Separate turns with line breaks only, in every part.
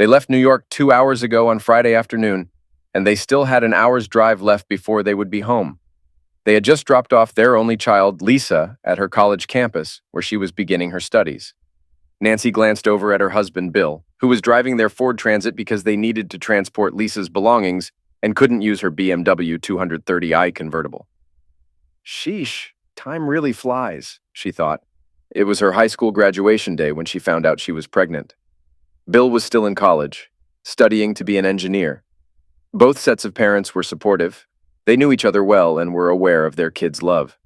They left New York 2 hours ago on Friday afternoon, and they still had an hour's drive left before they would be home. They had just dropped off their only child, Lisa, at her college campus, where she was beginning her studies. Nancy glanced over at her husband, Bill, who was driving their Ford Transit because they needed to transport Lisa's belongings and couldn't use her BMW 230i convertible. Sheesh, time really flies, she thought. It was her high school graduation day when she found out she was pregnant. Bill was still in college, studying to be an engineer. Both sets of parents were supportive. They knew each other well and were aware of their kid's love.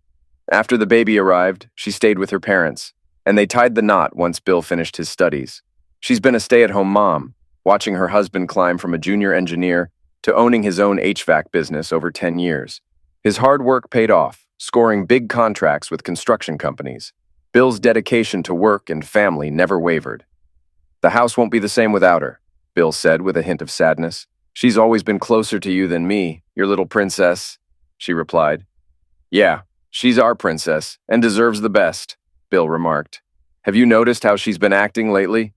After the baby arrived, she stayed with her parents, and they tied the knot once Bill finished his studies. She's been a stay-at-home mom, watching her husband climb from a junior engineer to owning his own HVAC business over 10 years. His hard work paid off, scoring big contracts with construction companies. Bill's dedication to work and family never wavered. "The house won't be the same without her," Bill said with a hint of sadness. "She's always been closer to you than me, your little princess," she replied. "Yeah, she's our princess and deserves the best," Bill remarked. "Have you noticed how she's been acting lately?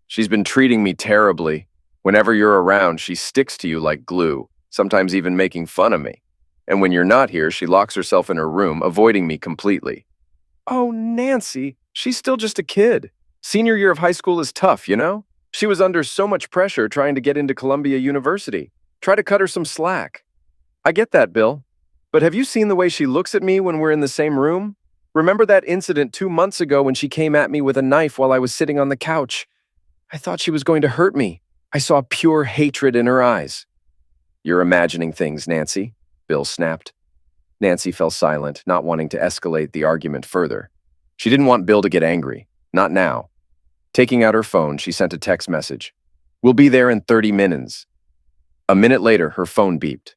She's been treating me terribly. Whenever you're around, she sticks to you like glue, sometimes even making fun of me. And when you're not here, she locks herself in her room, avoiding me completely." "Oh, Nancy, she's still just a kid. Senior year of high school is tough, you know? She was under so much pressure trying to get into Columbia University. Try to cut her some slack." "I get that, Bill. But have you seen the way she looks at me when we're in the same room? Remember that incident 2 months ago when she came at me with a knife while I was sitting on the couch? I thought she was going to hurt me. I saw pure hatred in her eyes." "You're imagining things, Nancy," Bill snapped. Nancy fell silent, not wanting to escalate the argument further. She didn't want Bill to get angry. Not now. Taking out her phone, she sent a text message. "We'll be there in 30 minutes. A minute later, her phone beeped.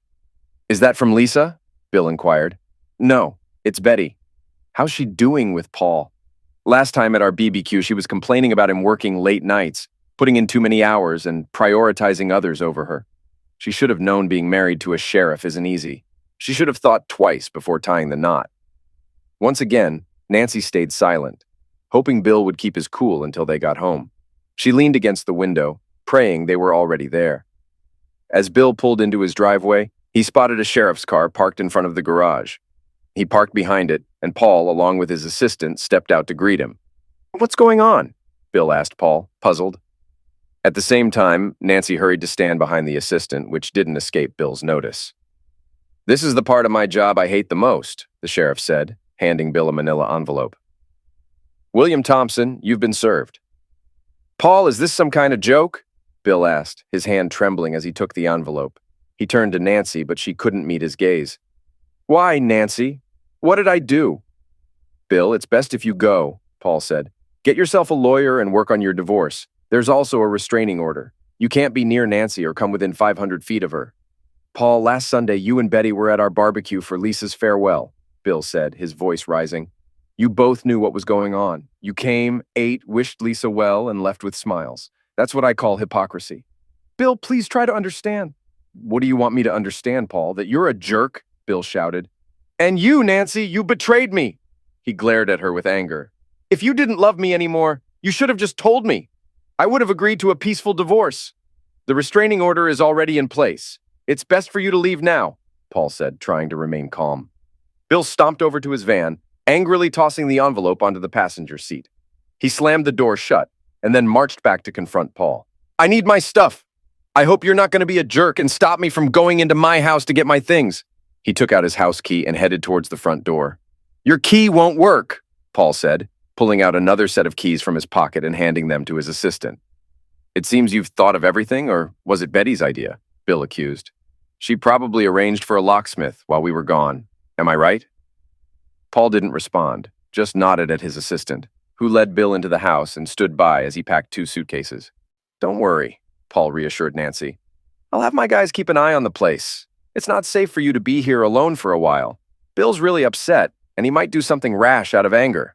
"Is that from Lisa?" Bill inquired. "No, it's Betty." "How's she doing with Paul?" "Last time at our BBQ, she was complaining about him working late nights, putting in too many hours, and prioritizing others over her. She should have known being married to a sheriff isn't easy. She should have thought twice before tying the knot." Once again, Nancy stayed silent, hoping Bill would keep his cool until they got home. She leaned against the window, praying they were already there. As Bill pulled into his driveway, he spotted a sheriff's car parked in front of the garage. He parked behind it, and Paul, along with his assistant, stepped out to greet him. "What's going on?" Bill asked Paul, puzzled. At the same time, Nancy hurried to stand behind the assistant, which didn't escape Bill's notice. "This is the part of my job I hate the most," the sheriff said, handing Bill a manila envelope. "William Thompson, you've been served." "Paul, is this some kind of joke?" Bill asked, his hand trembling as he took the envelope. He turned to Nancy, but she couldn't meet his gaze. "Why, Nancy? What did I do?" "Bill, it's best if you go," Paul said. "Get yourself a lawyer and work on your divorce. There's also a restraining order. You can't be near Nancy or come within 500 feet of her." "Paul, last Sunday you and Betty were at our barbecue for Lisa's farewell," Bill said, his voice rising. "You both knew what was going on. You came, ate, wished Lisa well, and left with smiles. That's what I call hypocrisy." "Bill, please try to understand." "What do you want me to understand, Paul? That you're a jerk?" Bill shouted. "And you, Nancy, you betrayed me!" He glared at her with anger. "If you didn't love me anymore, you should have just told me. I would have agreed to a peaceful divorce. The restraining order is already in place. It's best for you to leave now," Paul said, trying to remain calm. Bill stomped over to his van, angrily tossing the envelope onto the passenger seat. He slammed the door shut and then marched back to confront Paul. "I need my stuff. I hope you're not going to be a jerk and stop me from going into my house to get my things." He took out his house key and headed towards the front door. "Your key won't work," Paul said, pulling out another set of keys from his pocket and handing them to his assistant. "It seems you've thought of everything, or was it Betty's idea?" Bill accused. "She probably arranged for a locksmith while we were gone. Am I right?" Paul didn't respond, just nodded at his assistant, who led Bill into the house and stood by as he packed 2 suitcases. "Don't worry," Paul reassured Nancy. "I'll have my guys keep an eye on the place. It's not safe for you to be here alone for a while. Bill's really upset, and he might do something rash out of anger."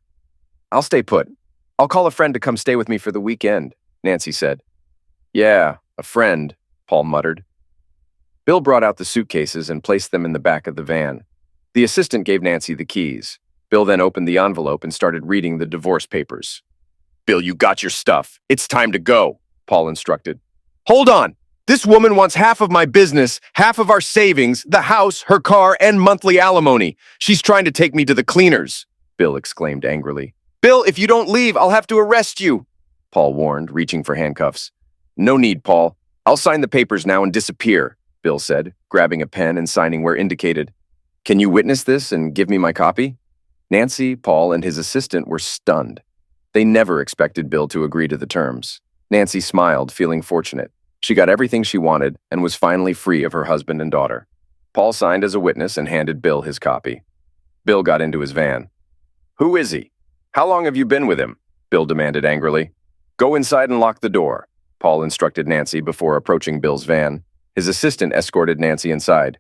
"I'll stay put. I'll call a friend to come stay with me for the weekend," Nancy said. "Yeah, a friend," Paul muttered. Bill brought out the suitcases and placed them in the back of the van. The assistant gave Nancy the keys. Bill then opened the envelope and started reading the divorce papers. "Bill, you got your stuff. It's time to go," Paul instructed. Hold on! This woman wants half of my business, half of our savings, the house, her car, and monthly alimony. She's trying to take me to the cleaners, Bill exclaimed angrily. Bill, if you don't leave, I'll have to arrest you, Paul warned, reaching for handcuffs. No need, Paul. I'll sign the papers now and disappear, Bill said, grabbing a pen and signing where indicated. Can you witness this and give me my copy? Nancy, Paul, and his assistant were stunned. They never expected Bill to agree to the terms. Nancy smiled, feeling fortunate. She got everything she wanted and was finally free of her husband and daughter. Paul signed as a witness and handed Bill his copy. Bill got into his van. Who is he? How long have you been with him? Bill demanded angrily. Go inside and lock the door, Paul instructed Nancy before approaching Bill's van. His assistant escorted Nancy inside.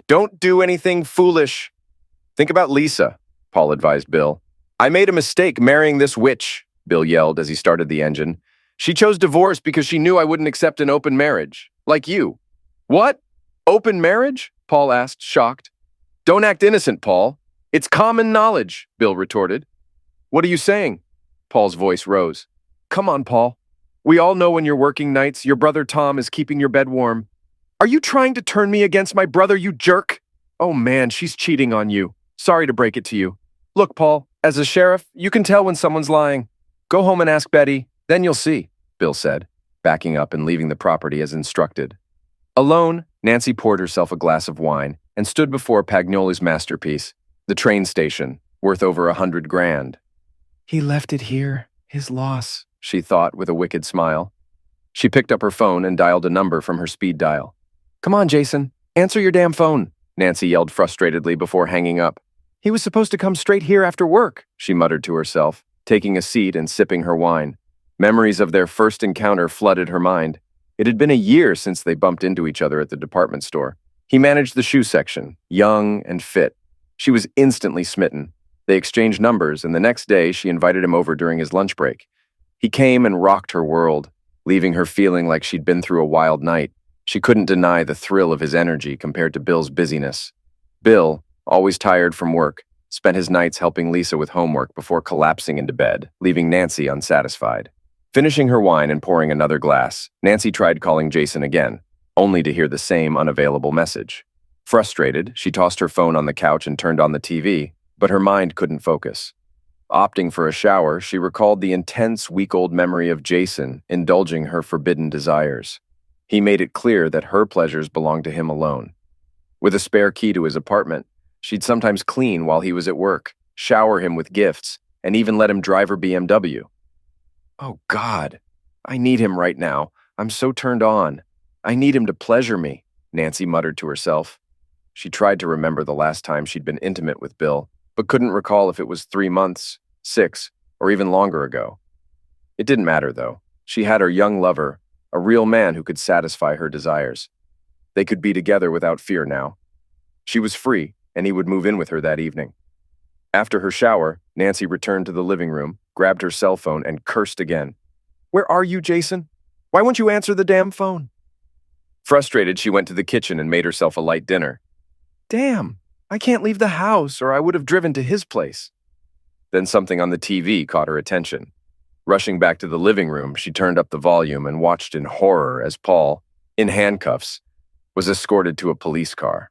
Don't do anything foolish. Think about Lisa, Paul advised Bill. I made a mistake marrying this witch, Bill yelled as he started the engine. She chose divorce because she knew I wouldn't accept an open marriage, like you. What? Open marriage? Paul asked, shocked. Don't act innocent, Paul. It's common knowledge, Bill retorted. What are you saying? Paul's voice rose. Come on, Paul. We all know when you're working nights, your brother Tom is keeping your bed warm. Are you trying to turn me against my brother, you jerk? Oh man, she's cheating on you. Sorry to break it to you. Look, Paul, as a sheriff, you can tell when someone's lying. Go home and ask Betty, then you'll see, Bill said, backing up and leaving the property as instructed. Alone, Nancy poured herself a glass of wine and stood before Pagnoli's masterpiece, the train station, worth over $100 grand. He left it here, his loss, she thought with a wicked smile. She picked up her phone and dialed a number from her speed dial. Come on, Jason, answer your damn phone, Nancy yelled frustratedly before hanging up. He was supposed to come straight here after work, she muttered to herself, taking a seat and sipping her wine. Memories of their first encounter flooded her mind. It had been a year since they bumped into each other at the department store. He managed the shoe section, young and fit. She was instantly smitten. They exchanged numbers, and the next day she invited him over during his lunch break. He came and rocked her world, leaving her feeling like she'd been through a wild night. She couldn't deny the thrill of his energy compared to Bill's busyness. Bill, always tired from work, spent his nights helping Lisa with homework before collapsing into bed, leaving Nancy unsatisfied. Finishing her wine and pouring another glass, Nancy tried calling Jason again, only to hear the same unavailable message. Frustrated, she tossed her phone on the couch and turned on the TV, but her mind couldn't focus. Opting for a shower, she recalled the intense, week-old memory of Jason indulging her forbidden desires. He made it clear that her pleasures belonged to him alone. With a spare key to his apartment, she'd sometimes clean while he was at work, shower him with gifts, and even let him drive her BMW. Oh, God, I need him right now. I'm so turned on. I need him to pleasure me, Nancy muttered to herself. She tried to remember the last time she'd been intimate with Bill, but couldn't recall if it was 3 months, 6, or even longer ago. It didn't matter, though. She had her young lover, a real man who could satisfy her desires. They could be together without fear now. She was free, and he would move in with her that evening. After her shower, Nancy returned to the living room, grabbed her cell phone, and cursed again. Where are you, Jason? Why won't you answer the damn phone? Frustrated, she went to the kitchen and made herself a light dinner. Damn, I can't leave the house, or I would have driven to his place. Then something on the TV caught her attention. Rushing back to the living room, she turned up the volume and watched in horror as Paul, in handcuffs, was escorted to a police car.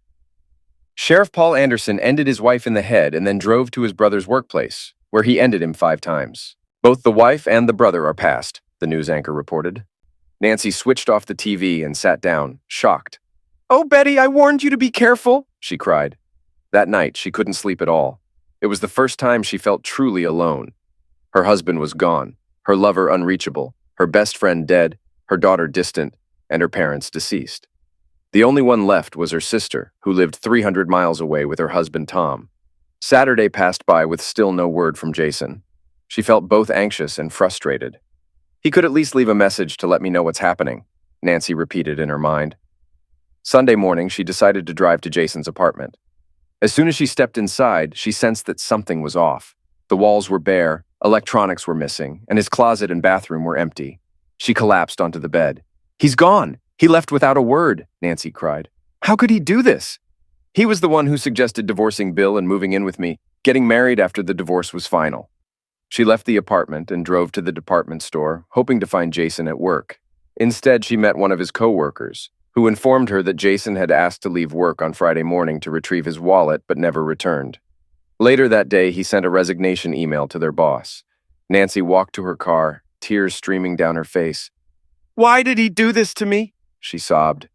Sheriff Paul Anderson ended his wife in the head and then drove to his brother's workplace, where he ended him 5 times. Both the wife and the brother are passed, the news anchor reported. Nancy switched off the TV and sat down, shocked. Oh, Betty, I warned you to be careful, she cried. That night, she couldn't sleep at all. It was the first time she felt truly alone. Her husband was gone, her lover unreachable, her best friend dead, her daughter distant, and her parents deceased. The only one left was her sister, who lived 300 miles away with her husband Tom. Saturday passed by with still no word from Jason. She felt both anxious and frustrated. He could at least leave a message to let me know what's happening, Nancy repeated in her mind. Sunday morning, she decided to drive to Jason's apartment. As soon as she stepped inside, she sensed that something was off. The walls were bare, electronics were missing, and his closet and bathroom were empty. She collapsed onto the bed. He's gone! He left without a word, Nancy cried. How could he do this? He was the one who suggested divorcing Bill and moving in with me, getting married after the divorce was final. She left the apartment and drove to the department store, hoping to find Jason at work. Instead, she met one of his coworkers, who informed her that Jason had asked to leave work on Friday morning to retrieve his wallet but never returned. Later that day, he sent a resignation email to their boss. Nancy walked to her car, tears streaming down her face. "Why did he do this to me?" she sobbed.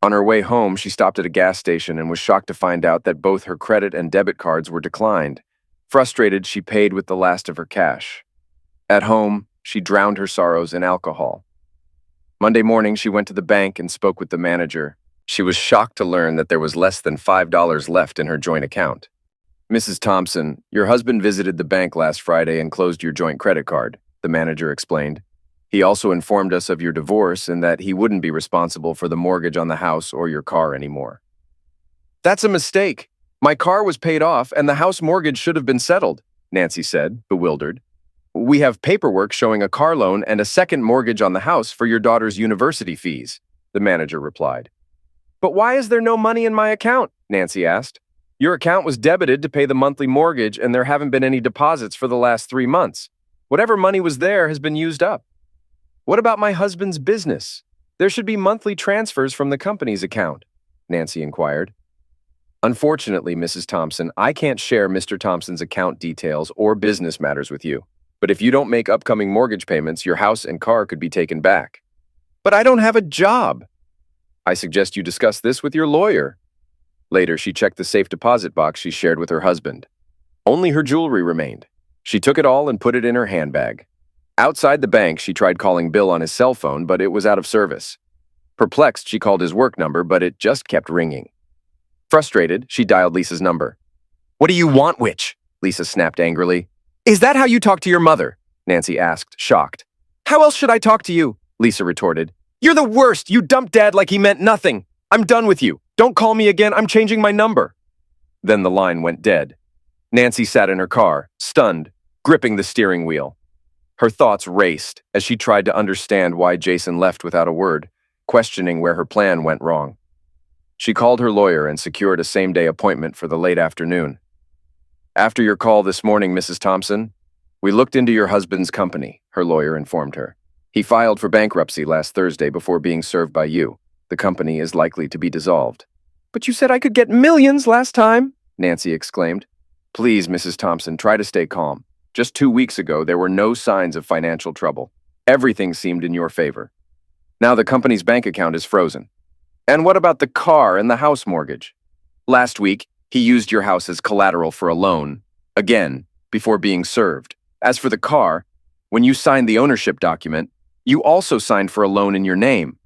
On her way home, she stopped at a gas station and was shocked to find out that both her credit and debit cards were declined. Frustrated, she paid with the last of her cash. At home, she drowned her sorrows in alcohol. Monday morning, she went to the bank and spoke with the manager. She was shocked to learn that there was less than $5 left in her joint account. "Mrs. Thompson, your husband visited the bank last Friday and closed your joint credit card," the manager explained. "He also informed us of your divorce and that he wouldn't be responsible for the mortgage on the house or your car anymore." "That's a mistake. My car was paid off and the house mortgage should have been settled," Nancy said, bewildered. "We have paperwork showing a car loan and a second mortgage on the house for your daughter's university fees," the manager replied. "But why is there no money in my account?" Nancy asked. "Your account was debited to pay the monthly mortgage and there haven't been any deposits for the last 3 months. Whatever money was there has been used up." "What about my husband's business? There should be monthly transfers from the company's account," Nancy inquired. "Unfortunately, Mrs. Thompson, I can't share Mr. Thompson's account details or business matters with you. But if you don't make upcoming mortgage payments, your house and car could be taken back." "But I don't have a job." "I suggest you discuss this with your lawyer." Later, she checked the safe deposit box she shared with her husband. Only her jewelry remained. She took it all and put it in her handbag. Outside the bank, she tried calling Bill on his cell phone, but it was out of service. Perplexed, she called his work number, but it just kept ringing. Frustrated, she dialed Lisa's number. "What do you want, witch?" Lisa snapped angrily. "Is that how you talk to your mother?" Nancy asked, shocked. "How else should I talk to you?" Lisa retorted. "You're the worst! You dumped Dad like he meant nothing! I'm done with you! Don't call me again, I'm changing my number!" Then the line went dead. Nancy sat in her car, stunned, gripping the steering wheel. Her thoughts raced as she tried to understand why Jason left without a word, questioning where her plan went wrong. She called her lawyer and secured a same-day appointment for the late afternoon. "After your call this morning, Mrs. Thompson, we looked into your husband's company," her lawyer informed her. "He filed for bankruptcy last Thursday before being served by you. The company is likely to be dissolved." "But you said I could get millions last time," Nancy exclaimed. "Please, Mrs. Thompson, try to stay calm. Just 2 weeks ago, there were no signs of financial trouble. Everything seemed in your favor. Now the company's bank account is frozen. And what about the car and the house mortgage? Last week, he used your house as collateral for a loan, again, before being served. As for the car, when you signed the ownership document, you also signed for a loan in your name."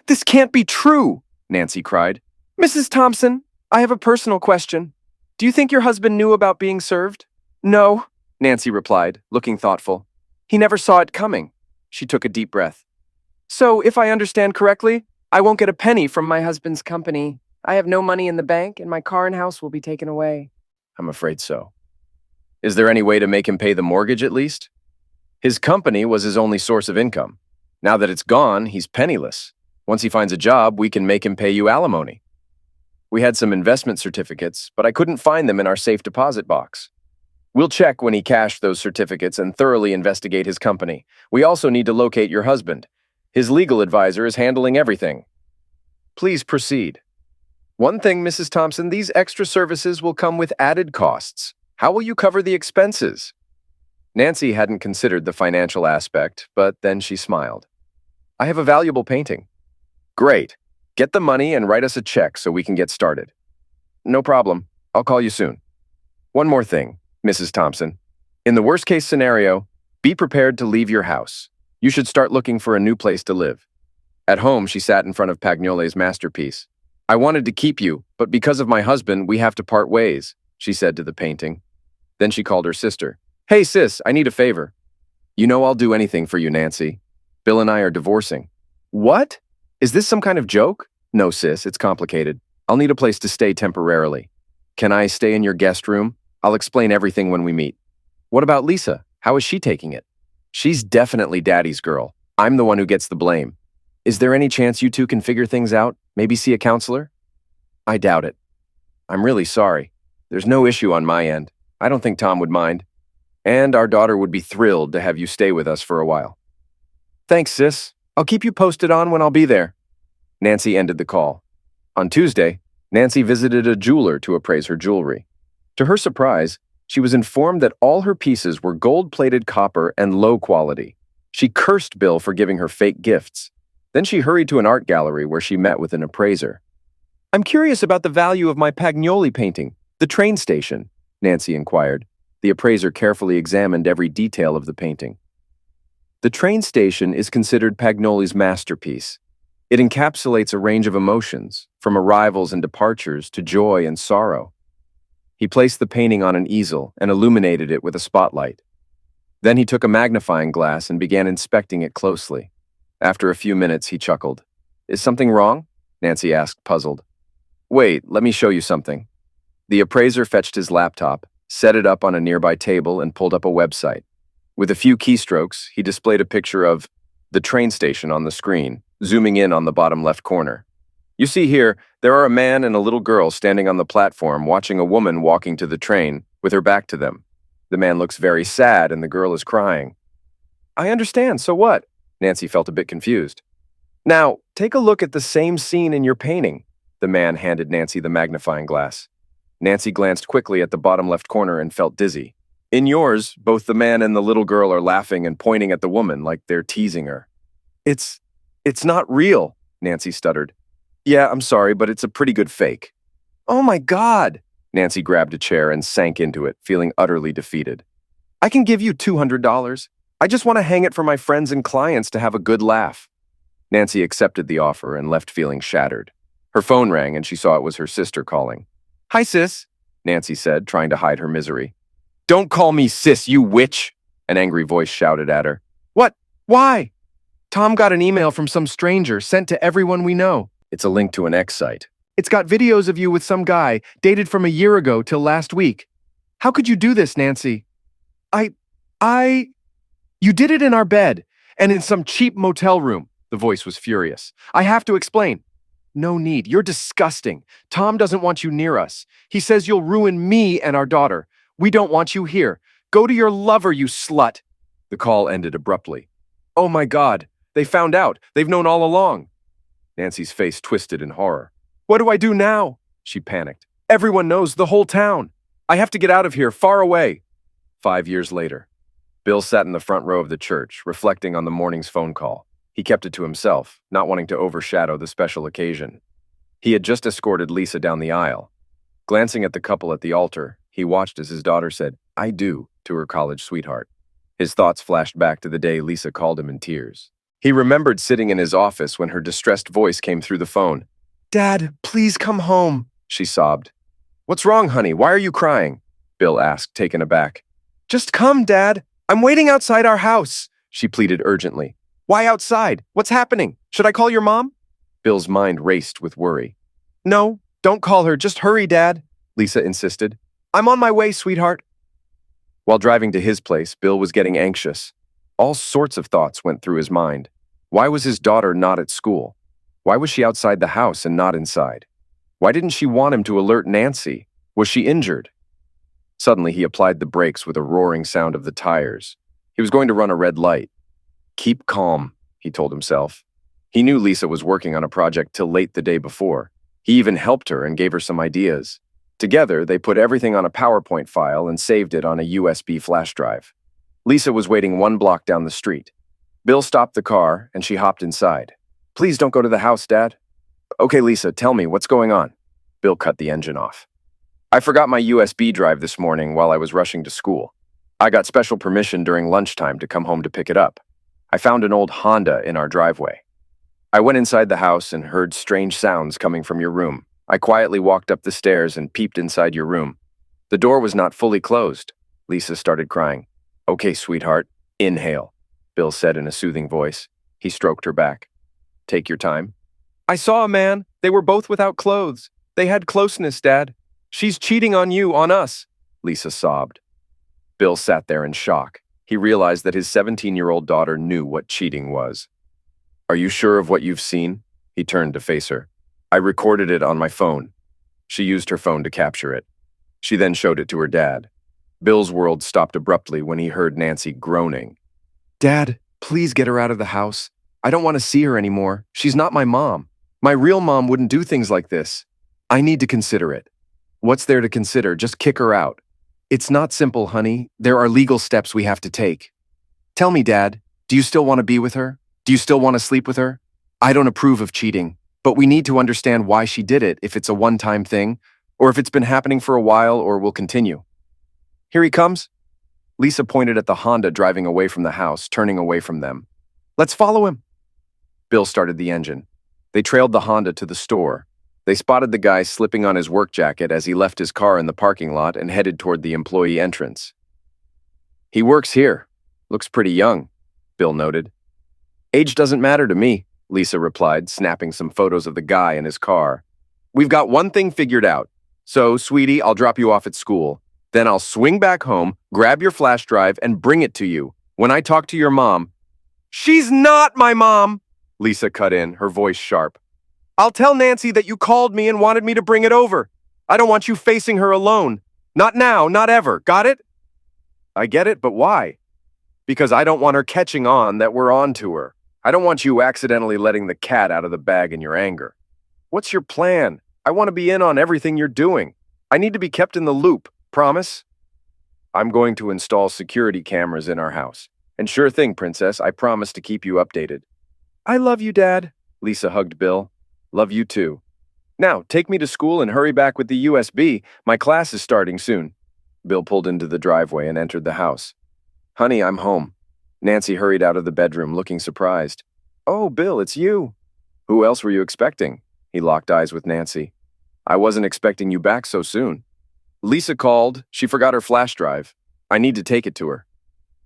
"This can't be true," Nancy cried. "Mrs. Thompson, I have a personal question. Do you think your husband knew about being served?" "No," Nancy replied, looking thoughtful. "He never saw it coming." She took a deep breath. "So, if I understand correctly, I won't get a penny from my husband's company. I have no money in the bank, and my car and house will be taken away." "I'm afraid so." "Is there any way to make him pay the mortgage at least? His company was his only source of income. Now that it's gone, he's penniless. Once he finds a job, we can make him pay you alimony. We had some investment certificates, but I couldn't find them in our safe deposit box. We'll check when he cashed those certificates and thoroughly investigate his company. We also need to locate your husband. His legal advisor is handling everything. Please proceed." "One thing, Mrs. Thompson, these extra services will come with added costs. How will you cover the expenses?" Nancy hadn't considered the financial aspect, but then she smiled. "I have a valuable painting." "Great. Get the money and write us a check so we can get started." "No problem. I'll call you soon." "One more thing, Mrs. Thompson. In the worst-case scenario, be prepared to leave your house. You should start looking for a new place to live." At home, she sat in front of Pagnole's masterpiece. "I wanted to keep you, but because of my husband, we have to part ways," she said to the painting. Then she called her sister. "Hey, sis, I need a favor." "You know I'll do anything for you, Nancy. Bill and I are divorcing." "What? Is this some kind of joke?" "No, sis, it's complicated. I'll need a place to stay temporarily. Can I stay in your guest room? I'll explain everything when we meet." "What about Lisa? How is she taking it?" "She's definitely Daddy's girl. I'm the one who gets the blame. Is there any chance you two can figure things out? Maybe see a counselor?" "I doubt it. I'm really sorry. There's no issue on my end. I don't think Tom would mind. And our daughter would be thrilled to have you stay with us for a while." "Thanks, sis. I'll keep you posted on when I'll be there. Nancy ended the call. On Tuesday, Nancy visited a jeweler to appraise her jewelry. To her surprise, she was informed that all her pieces were gold-plated copper and low quality. She cursed Bill for giving her fake gifts. Then she hurried to an art gallery where she met with an appraiser. I'm curious about the value of my Pagnoli painting, the train station, Nancy inquired. The appraiser carefully examined every detail of the painting. The train station is considered Pagnoli's masterpiece. It encapsulates a range of emotions, from arrivals and departures to joy and sorrow. He placed the painting on an easel and illuminated it with a spotlight. Then he took a magnifying glass and began inspecting it closely. After a few minutes, he chuckled. Is something wrong? Nancy asked, puzzled. Wait, let me show you something. The appraiser fetched his laptop, set it up on a nearby table, and pulled up a website. With a few keystrokes, he displayed a picture of the train station on the screen, zooming in on the bottom left corner. You see here, there are a man and a little girl standing on the platform watching a woman walking to the train with her back to them. The man looks very sad and the girl is crying. I understand, so what? Nancy felt a bit confused. Now, take a look at the same scene in your painting. The man handed Nancy the magnifying glass. Nancy glanced quickly at the bottom left corner and felt dizzy. In yours, both the man and the little girl are laughing and pointing at the woman like they're teasing her. It's not real, Nancy stuttered. Yeah, I'm sorry, but it's a pretty good fake. Oh my God! Nancy grabbed a chair and sank into it, feeling utterly defeated. I can give you $200. I just want to hang it for my friends and clients to have a good laugh. Nancy accepted the offer and left feeling shattered. Her phone rang and she saw it was her sister calling. Hi, sis, Nancy said, trying to hide her misery. Don't call me sis, you witch! An angry voice shouted at her. What? Why? Tom got an email from some stranger sent to everyone we know. It's a link to an X site. It's got videos of you with some guy, dated from a year ago till last week. How could you do this, Nancy? You did it in our bed, and in some cheap motel room. The voice was furious. I have to explain. No need. You're disgusting. Tom doesn't want you near us. He says you'll ruin me and our daughter. We don't want you here. Go to your lover, you slut. The call ended abruptly. Oh my God. They found out. They've known all along. Nancy's face twisted in horror. What do I do now? She panicked. Everyone knows, the whole town. I have to get out of here, far away. 5 years later. Bill sat in the front row of the church, reflecting on the morning's phone call. He kept it to himself, not wanting to overshadow the special occasion. He had just escorted Lisa down the aisle. Glancing at the couple at the altar, he watched as his daughter said, I do, to her college sweetheart. His thoughts flashed back to the day Lisa called him in tears. He remembered sitting in his office when her distressed voice came through the phone. Dad, please come home, she sobbed. What's wrong, honey? Why are you crying? Bill asked, taken aback. Just come, Dad. I'm waiting outside our house, she pleaded urgently. Why outside? What's happening? Should I call your mom? Bill's mind raced with worry. No, don't call her. Just hurry, Dad, Lisa insisted. I'm on my way, sweetheart. While driving to his place, Bill was getting anxious. All sorts of thoughts went through his mind. Why was his daughter not at school? Why was she outside the house and not inside? Why didn't she want him to alert Nancy? Was she injured? Suddenly, he applied the brakes with a roaring sound of the tires. He was going to run a red light. Keep calm, he told himself. He knew Lisa was working on a project till late the day before. He even helped her and gave her some ideas. Together, they put everything on a PowerPoint file and saved it on a USB flash drive. Lisa was waiting 1 block down the street. Bill stopped the car and she hopped inside. Please don't go to the house, Dad. Okay, Lisa, tell me, what's going on? Bill cut the engine off. I forgot my USB drive this morning while I was rushing to school. I got special permission during lunchtime to come home to pick it up. I found an old Honda in our driveway. I went inside the house and heard strange sounds coming from your room. I quietly walked up the stairs and peeped inside your room. The door was not fully closed. Lisa started crying. Okay, sweetheart, inhale, Bill said in a soothing voice. He stroked her back. Take your time. I saw a man. They were both without clothes. They had closeness, Dad. She's cheating on you, on us, Lisa sobbed. Bill sat there in shock. He realized that his 17-year-old daughter knew what cheating was. Are you sure of what you've seen? He turned to face her. I recorded it on my phone. She used her phone to capture it. She then showed it to her dad. Bill's world stopped abruptly when he heard Nancy groaning. Dad, please get her out of the house. I don't want to see her anymore. She's not my mom. My real mom wouldn't do things like this. I need to consider it. What's there to consider? Just kick her out. It's not simple, honey. There are legal steps we have to take. Tell me, Dad, do you still want to be with her? Do you still want to sleep with her? I don't approve of cheating, but we need to understand why she did it, if it's a one-time thing, or if it's been happening for a while or will continue. Here he comes. Lisa pointed at the Honda driving away from the house, turning away from them. Let's follow him. Bill started the engine. They trailed the Honda to the store. They spotted the guy slipping on his work jacket as he left his car in the parking lot and headed toward the employee entrance. He works here. Looks pretty young, Bill noted. Age doesn't matter to me, Lisa replied, snapping some photos of the guy in his car. We've got one thing figured out. So, sweetie, I'll drop you off at school. Then I'll swing back home, grab your flash drive, and bring it to you. When I talk to your mom, she's not my mom, Lisa cut in, her voice sharp. I'll tell Nancy that you called me and wanted me to bring it over. I don't want you facing her alone. Not now, not ever. Got it? I get it, but why? Because I don't want her catching on that we're on to her. I don't want you accidentally letting the cat out of the bag in your anger. What's your plan? I want to be in on everything you're doing. I need to be kept in the loop. Promise? I'm going to install security cameras in our house. And sure thing, Princess, I promise to keep you updated. I love you, Dad. Lisa hugged Bill. Love you too. Now, take me to school and hurry back with the USB. My class is starting soon. Bill pulled into the driveway and entered the house. Honey, I'm home. Nancy hurried out of the bedroom, looking surprised. Oh, Bill, it's you. Who else were you expecting? He locked eyes with Nancy. I wasn't expecting you back so soon. Lisa called. She forgot her flash drive. I need to take it to her.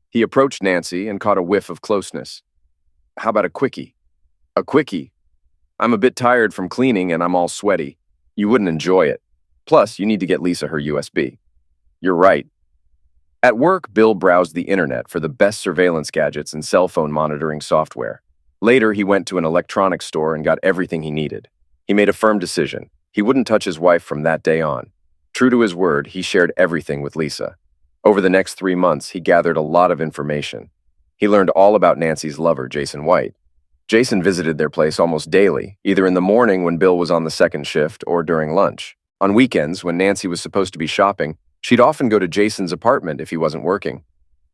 He approached Nancy and caught a whiff of closeness. How about a quickie? A quickie? I'm a bit tired from cleaning and I'm all sweaty. You wouldn't enjoy it. Plus, you need to get Lisa her USB. You're right. At work, Bill browsed the internet for the best surveillance gadgets and cell phone monitoring software. Later, he went to an electronics store and got everything he needed. He made a firm decision. He wouldn't touch his wife from that day on. True to his word, he shared everything with Lisa. Over the next 3 months, he gathered a lot of information. He learned all about Nancy's lover, Jason White. Jason visited their place almost daily, either in the morning when Bill was on the second shift or during lunch. On weekends, when Nancy was supposed to be shopping, she'd often go to Jason's apartment if he wasn't working.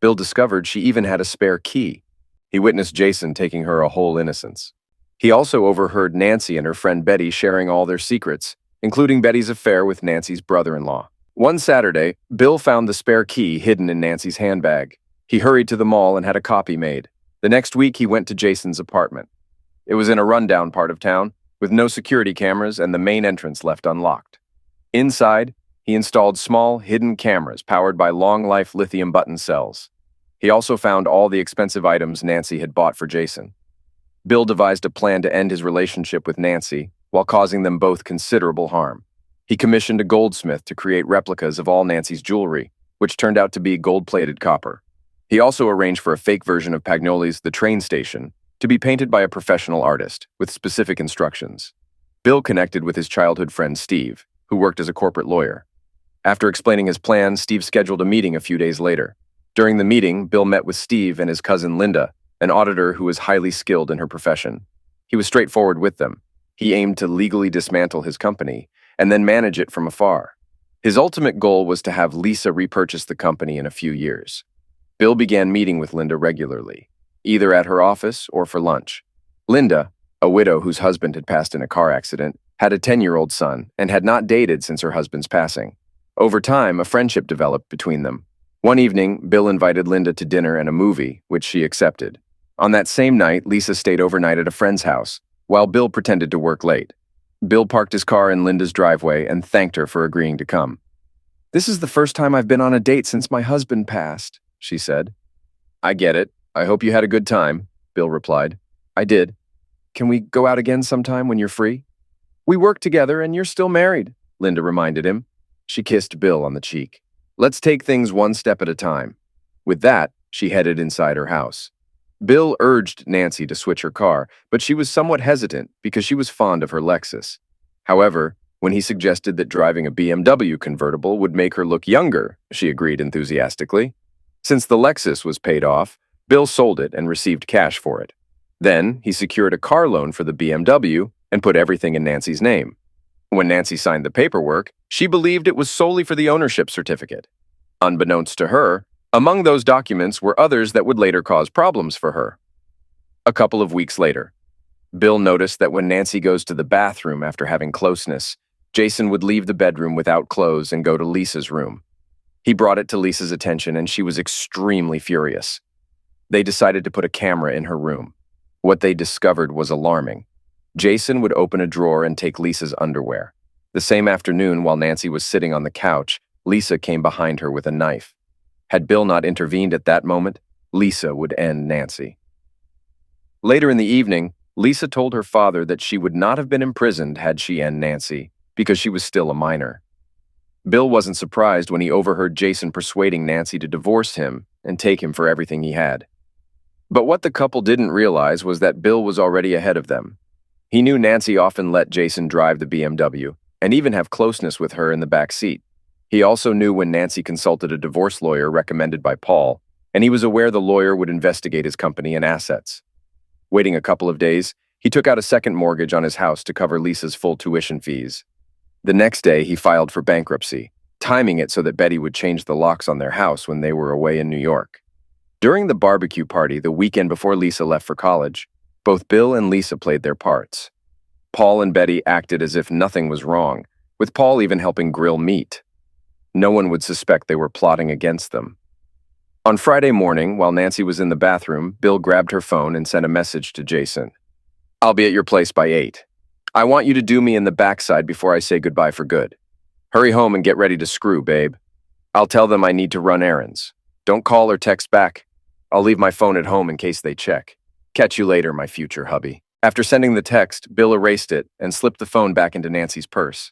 Bill discovered she even had a spare key. He witnessed Jason taking her a whole innocence. He also overheard Nancy and her friend Betty sharing all their secrets, including Betty's affair with Nancy's brother-in-law. One Saturday, Bill found the spare key hidden in Nancy's handbag. He hurried to the mall and had a copy made. The next week, he went to Jason's apartment. It was in a rundown part of town, with no security cameras and the main entrance left unlocked. Inside, he installed small, hidden cameras powered by long-life lithium button cells. He also found all the expensive items Nancy had bought for Jason. Bill devised a plan to end his relationship with Nancy while causing them both considerable harm. He commissioned a goldsmith to create replicas of all Nancy's jewelry, which turned out to be gold-plated copper. He also arranged for a fake version of Pagnoli's The Train Station to be painted by a professional artist with specific instructions. Bill connected with his childhood friend Steve, who worked as a corporate lawyer. After explaining his plan, Steve scheduled a meeting a few days later. During the meeting, Bill met with Steve and his cousin Linda, an auditor who was highly skilled in her profession. He was straightforward with them. He aimed to legally dismantle his company and then manage it from afar. His ultimate goal was to have Lisa repurchase the company in a few years. Bill began meeting with Linda regularly, either at her office or for lunch. Linda, a widow whose husband had passed in a car accident, had a 10-year-old son and had not dated since her husband's passing. Over time, a friendship developed between them. One evening, Bill invited Linda to dinner and a movie, which she accepted. On that same night, Lisa stayed overnight at a friend's house, while Bill pretended to work late. Bill parked his car in Linda's driveway and thanked her for agreeing to come. "This is the first time I've been on a date since my husband passed," she said. "I get it. I hope you had a good time," Bill replied. "I did. Can we go out again sometime when you're free?" "We work together and you're still married," Linda reminded him. She kissed Bill on the cheek. "Let's take things one step at a time." With that, she headed inside her house. Bill urged Nancy to switch her car, but she was somewhat hesitant because she was fond of her Lexus. However, when he suggested that driving a BMW convertible would make her look younger, she agreed enthusiastically. Since the Lexus was paid off, Bill sold it and received cash for it. Then, he secured a car loan for the BMW and put everything in Nancy's name. When Nancy signed the paperwork, she believed it was solely for the ownership certificate. Unbeknownst to her, among those documents were others that would later cause problems for her. A couple of weeks later, Bill noticed that when Nancy goes to the bathroom after having closeness, Jason would leave the bedroom without clothes and go to Lisa's room. He brought it to Lisa's attention and she was extremely furious. They decided to put a camera in her room. What they discovered was alarming. Jason would open a drawer and take Lisa's underwear. The same afternoon, while Nancy was sitting on the couch, Lisa came behind her with a knife. Had Bill not intervened at that moment, Lisa would end Nancy. Later in the evening, Lisa told her father that she would not have been imprisoned had she ended Nancy, because she was still a minor. Bill wasn't surprised when he overheard Jason persuading Nancy to divorce him and take him for everything he had. But what the couple didn't realize was that Bill was already ahead of them. He knew Nancy often let Jason drive the BMW and even have closeness with her in the back seat. He also knew when Nancy consulted a divorce lawyer recommended by Paul, and he was aware the lawyer would investigate his company and assets. Waiting a couple of days, he took out a second mortgage on his house to cover Lisa's full tuition fees. The next day, he filed for bankruptcy, timing it so that Betty would change the locks on their house when they were away in New York. During the barbecue party the weekend before Lisa left for college, both Bill and Lisa played their parts. Paul and Betty acted as if nothing was wrong, with Paul even helping grill meat. No one would suspect they were plotting against them. On Friday morning, while Nancy was in the bathroom, Bill grabbed her phone and sent a message to Jason. "I'll be at your place by 8. I want you to do me in the backside before I say goodbye for good. Hurry home and get ready to screw, babe. I'll tell them I need to run errands. Don't call or text back. I'll leave my phone at home in case they check. Catch you later, my future hubby." After sending the text, Bill erased it and slipped the phone back into Nancy's purse.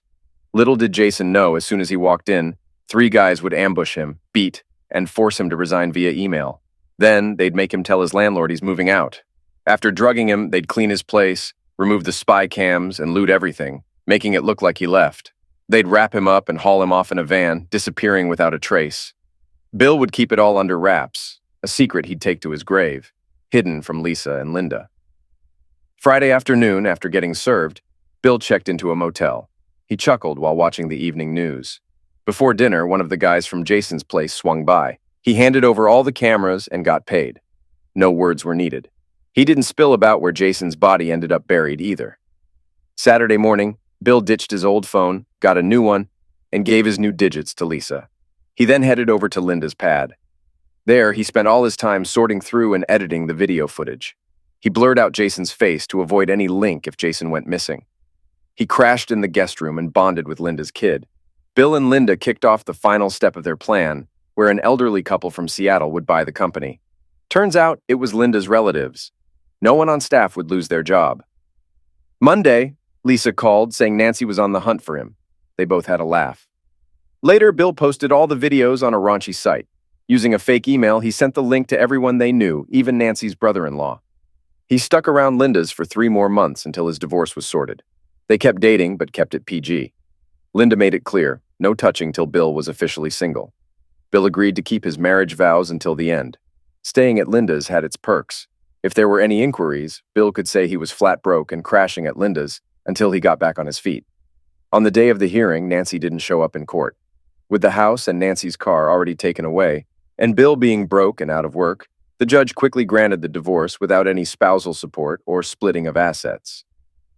Little did Jason know, as soon as he walked in, 3 guys would ambush him, beat, and force him to resign via email. Then, they'd make him tell his landlord he's moving out. After drugging him, they'd clean his place, remove the spy cams, and loot everything, making it look like he left. They'd wrap him up and haul him off in a van, disappearing without a trace. Bill would keep it all under wraps, a secret he'd take to his grave, hidden from Lisa and Linda. Friday afternoon, after getting served, Bill checked into a motel. He chuckled while watching the evening news. Before dinner, one of the guys from Jason's place swung by. He handed over all the cameras and got paid. No words were needed. He didn't spill about where Jason's body ended up buried either. Saturday morning, Bill ditched his old phone, got a new one, and gave his new digits to Lisa. He then headed over to Linda's pad. There, he spent all his time sorting through and editing the video footage. He blurred out Jason's face to avoid any link if Jason went missing. He crashed in the guest room and bonded with Linda's kid. Bill and Linda kicked off the final step of their plan, where an elderly couple from Seattle would buy the company. Turns out it was Linda's relatives. No one on staff would lose their job. Monday, Lisa called, saying Nancy was on the hunt for him. They both had a laugh. Later, Bill posted all the videos on a raunchy site. Using a fake email, he sent the link to everyone they knew, even Nancy's brother-in-law. He stuck around Linda's for 3 more months until his divorce was sorted. They kept dating, but kept it PG. Linda made it clear, no touching till Bill was officially single. Bill agreed to keep his marriage vows until the end. Staying at Linda's had its perks. If there were any inquiries, Bill could say he was flat broke and crashing at Linda's until he got back on his feet. On the day of the hearing, Nancy didn't show up in court. With the house and Nancy's car already taken away, and Bill being broke and out of work, the judge quickly granted the divorce without any spousal support or splitting of assets.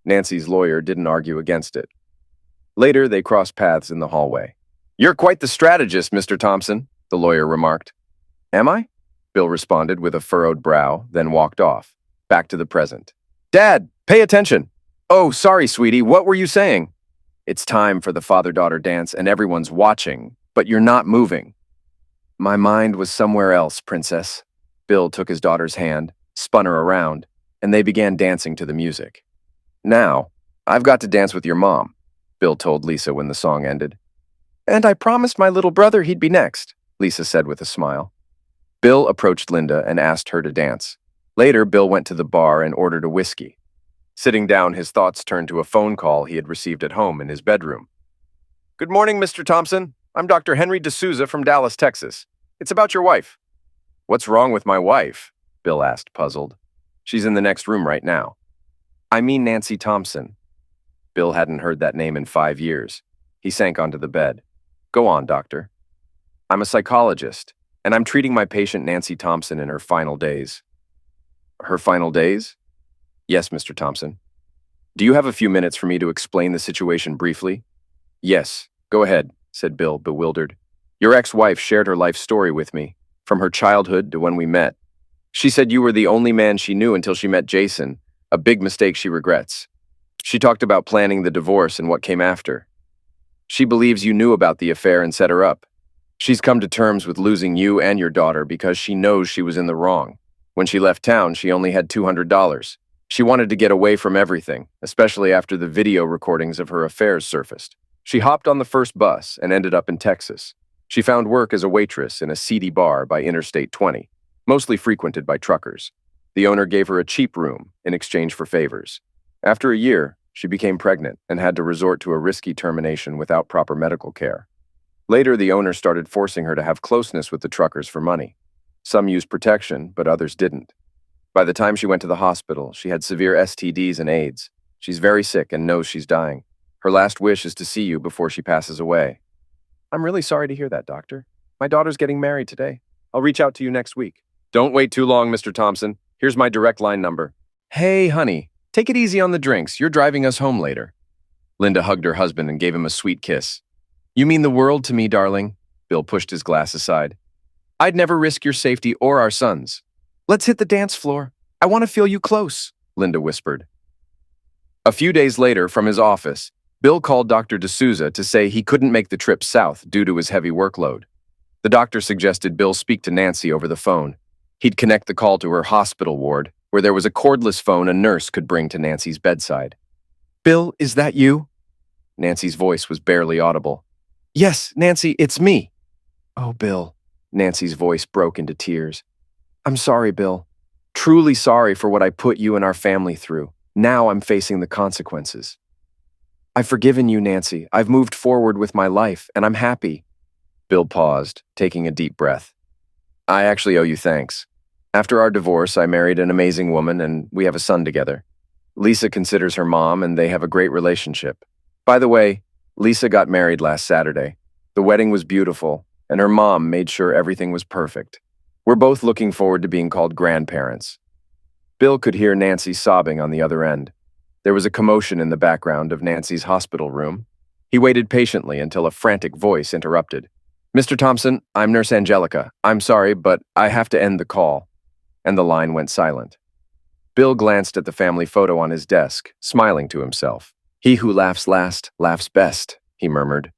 Nancy's lawyer didn't argue against it. Later, they crossed paths in the hallway. "You're quite the strategist, Mr. Thompson," the lawyer remarked. "Am I?" Bill responded with a furrowed brow, then walked off, back to the present. "Dad, pay attention." "Oh, sorry, sweetie, what were you saying?" "It's time for the father-daughter dance and everyone's watching, but you're not moving." "My mind was somewhere else, princess." Bill took his daughter's hand, spun her around, and they began dancing to the music. "Now, I've got to dance with your mom," Bill told Lisa when the song ended. "And I promised my little brother he'd be next," Lisa said with a smile. Bill approached Linda and asked her to dance. Later, Bill went to the bar and ordered a whiskey. Sitting down, his thoughts turned to a phone call he had received at home in his bedroom. "Good morning, Mr. Thompson. I'm Dr. Henry D'Souza from Dallas, Texas. It's about your wife." "What's wrong with my wife?" Bill asked, puzzled. She's in the next room right now. I mean Nancy Thompson. Bill hadn't heard that name in 5 years. He sank onto the bed. Go on, doctor. I'm a psychologist, and I'm treating my patient Nancy Thompson in her final days. Her final days? Yes, Mr. Thompson. Do you have a few minutes for me to explain the situation briefly? Yes, go ahead, said Bill, bewildered. Your ex-wife shared her life story with me, from her childhood to when we met. She said you were the only man she knew until she met Jason, a big mistake she regrets. She talked about planning the divorce and what came after. She believes you knew about the affair and set her up. She's come to terms with losing you and your daughter because she knows she was in the wrong. When she left town, she only had $200. She wanted to get away from everything, especially after the video recordings of her affairs surfaced. She hopped on the first bus and ended up in Texas. She found work as a waitress in a seedy bar by Interstate 20, mostly frequented by truckers. The owner gave her a cheap room in exchange for favors. After a year, she became pregnant and had to resort to a risky termination without proper medical care. Later, the owner started forcing her to have closeness with the truckers for money. Some used protection, but others didn't. By the time she went to the hospital, she had severe STDs and AIDS. She's very sick and knows she's dying. Her last wish is to see you before she passes away. I'm really sorry to hear that, doctor. My daughter's getting married today. I'll reach out to you next week. Don't wait too long, Mr. Thompson. Here's my direct line number. Hey, honey, take it easy on the drinks. You're driving us home later. Linda hugged her husband and gave him a sweet kiss. You mean the world to me, darling. Bill pushed his glass aside. I'd never risk your safety or our son's. Let's hit the dance floor. I want to feel you close, Linda whispered. A few days later, from his office, Bill called Dr. D'Souza to say he couldn't make the trip south due to his heavy workload. The doctor suggested Bill speak to Nancy over the phone. He'd connect the call to her hospital ward, where there was a cordless phone a nurse could bring to Nancy's bedside. Bill, is that you? Nancy's voice was barely audible. Yes, Nancy, it's me. Oh, Bill. Nancy's voice broke into tears. I'm sorry, Bill. Truly sorry for what I put you and our family through. Now I'm facing the consequences. I've forgiven you, Nancy. I've moved forward with my life, and I'm happy. Bill paused, taking a deep breath. I actually owe you thanks. After our divorce, I married an amazing woman, and we have a son together. Lisa considers her mom, and they have a great relationship. By the way, Lisa got married last Saturday. The wedding was beautiful, and her mom made sure everything was perfect. We're both looking forward to being called grandparents. Bill could hear Nancy sobbing on the other end. There was a commotion in the background of Nancy's hospital room. He waited patiently until a frantic voice interrupted. Mr. Thompson, I'm Nurse Angelica. I'm sorry, but I have to end the call. And the line went silent. Bill glanced at the family photo on his desk, smiling to himself. He who laughs last, laughs best, he murmured.